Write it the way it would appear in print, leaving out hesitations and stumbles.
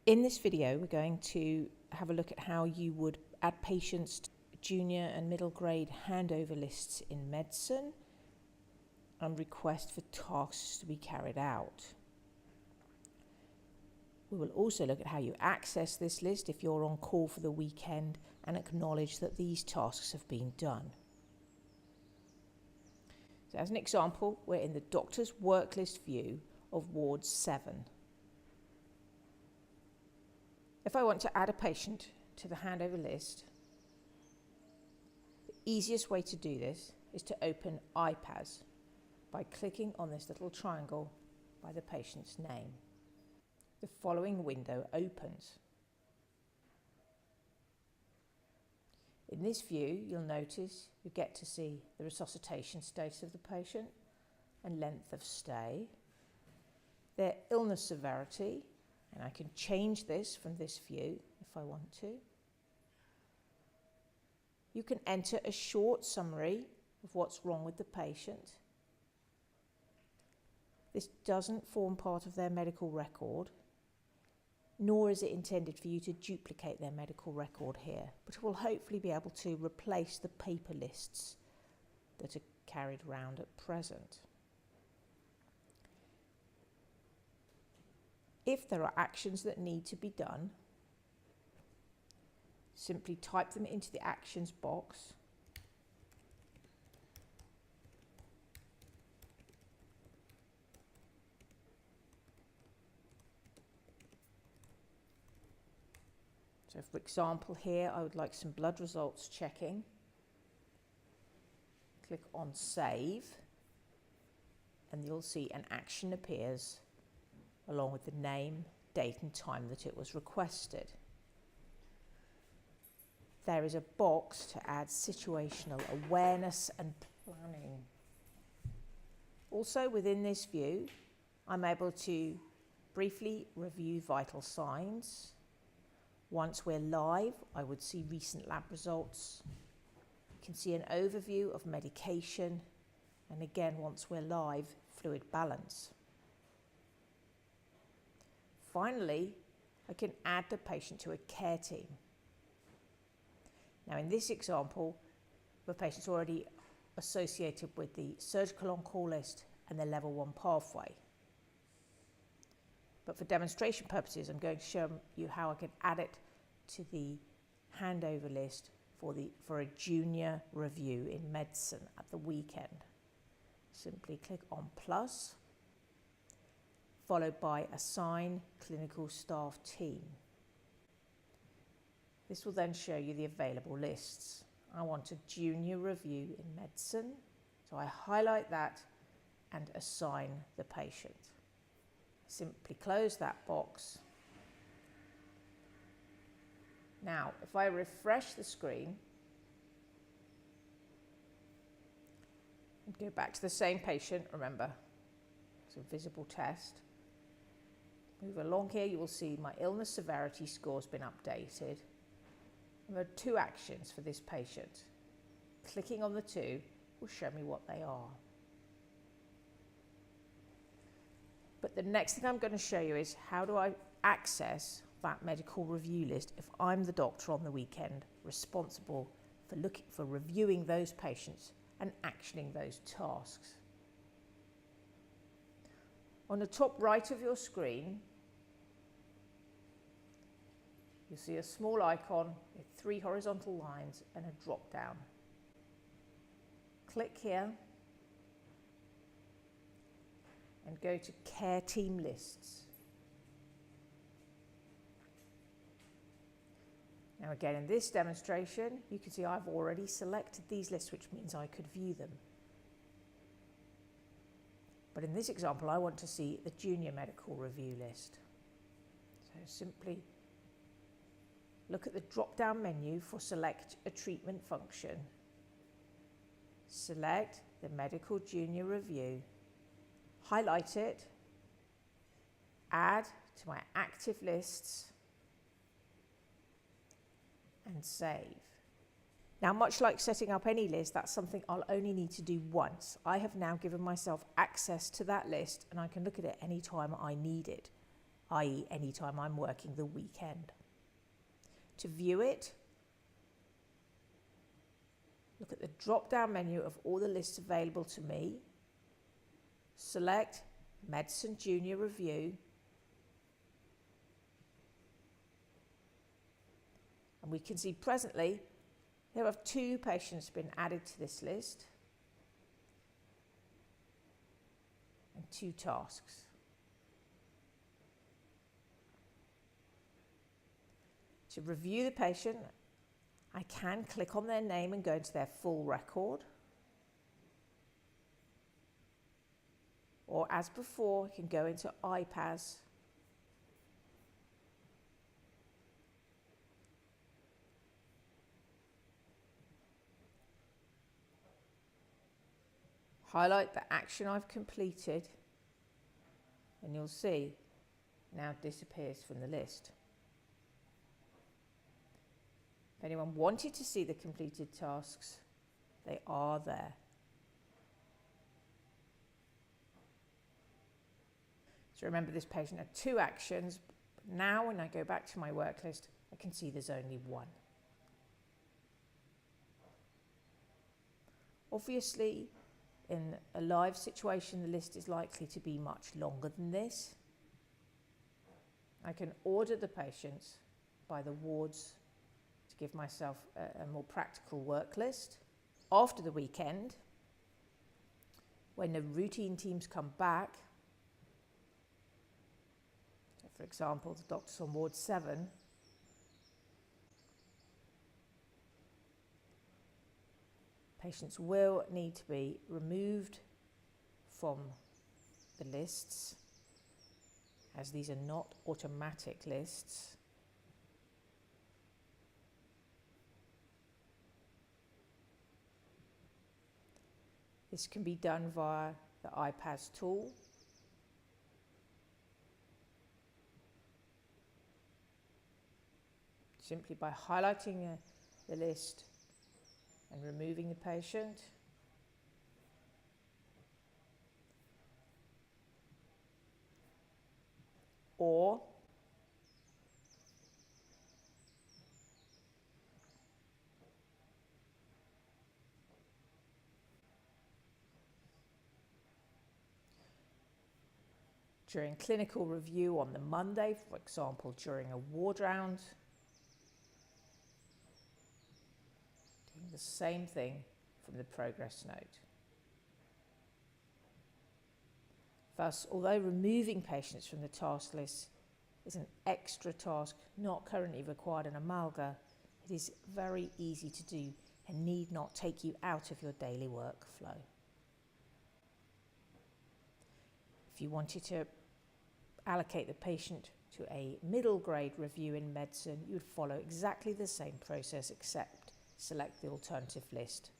In this video, we're going to have a look at how you would add patients to junior and middle grade handover lists in medicine and request for tasks to be carried out. We will also look at how you access this list if you're on call for the weekend and acknowledge that these tasks have been done. So as an example, we're in the doctor's work list view of Ward 7. If I want to add a patient to the handover list, the easiest way to do this is to open iPAS by clicking on this little triangle by the patient's name. The following window opens. In this view, you'll notice you get to see the resuscitation status of the patient and length of stay, their illness severity, and I can change this from this view if I want to. You can enter a short summary of what's wrong with the patient. This doesn't form part of their medical record, nor is it intended for you to duplicate their medical record here, but it will hopefully be able to replace the paper lists that are carried around at present. If there are actions that need to be done, simply type them into the actions box . So for example here, I would like some blood results checking. Click on Save, and you'll see an action appears along with the name, date and time that it was requested. There is a box to add situational awareness and planning. Also within this view, I'm able to briefly review vital signs. Once we're live, I would see recent lab results. You can see an overview of medication, and again, once we're live, fluid balance. Finally, I can add the patient to a care team. Now in this example, the patient's already associated with the surgical on-call list and the level 1 pathway. But for demonstration purposes, I'm going to show you how I can add it to the handover list for a junior review in medicine at the weekend. Simply click on plus, followed by Assign Clinical Staff Team. This will then show you the available lists. I want a junior review in medicine, so I highlight that and assign the patient. Simply close that box. Now, if I refresh the screen and go back to the same patient, remember, it's a visible test. Move along here, you will see my illness severity score has been updated. There are 2 actions for this patient. Clicking on the 2 will show me what they are. But the next thing I'm going to show you is how do I access that medical review list if I'm the doctor on the weekend responsible for reviewing those patients and actioning those tasks. On the top right of your screen, you'll see a small icon with 3 horizontal lines and a drop down. Click here and go to Care Team Lists. Now again, in this demonstration, you can see I've already selected these lists, which means I could view them. But in this example, I want to see the junior medical review list. So simply look at the drop-down menu for Select a Treatment function. Select the Medical Junior Review, highlight it, add to my active lists, and save. Now, much like setting up any list, that's something I'll only need to do once. I have now given myself access to that list and I can look at it any time I need it. i.e. anytime I'm working the weekend. To view it, look at the drop-down menu of all the lists available to me, select Medicine Junior Review, and we can see presently there are 2 patients been added to this list and 2 tasks. To review the patient, I can click on their name and go into their full record. Or as before, you can go into iPAS highlight the action I've completed, and you'll see now disappears from the list. If anyone wanted to see the completed tasks, they are there. So remember, this patient had 2 actions. Now when I go back to my work list, I can see there's only 1. Obviously, in a live situation, the list is likely to be much longer than this. I can order the patients by the wards to give myself a more practical work list. After the weekend, when the routine teams come back, so for example, the doctors on ward 7, patients will need to be removed from the lists, as these are not automatic lists. This can be done via the iPAS tool. Simply by highlighting the list and removing the patient. Or during clinical review on the Monday, for example, during a ward round, doing the same thing from the progress note. Thus, although removing patients from the task list is an extra task not currently required in Amalga, it is very easy to do and need not take you out of your daily workflow. If you wanted to allocate the patient to a middle grade review in medicine, you would follow exactly the same process except select the alternative list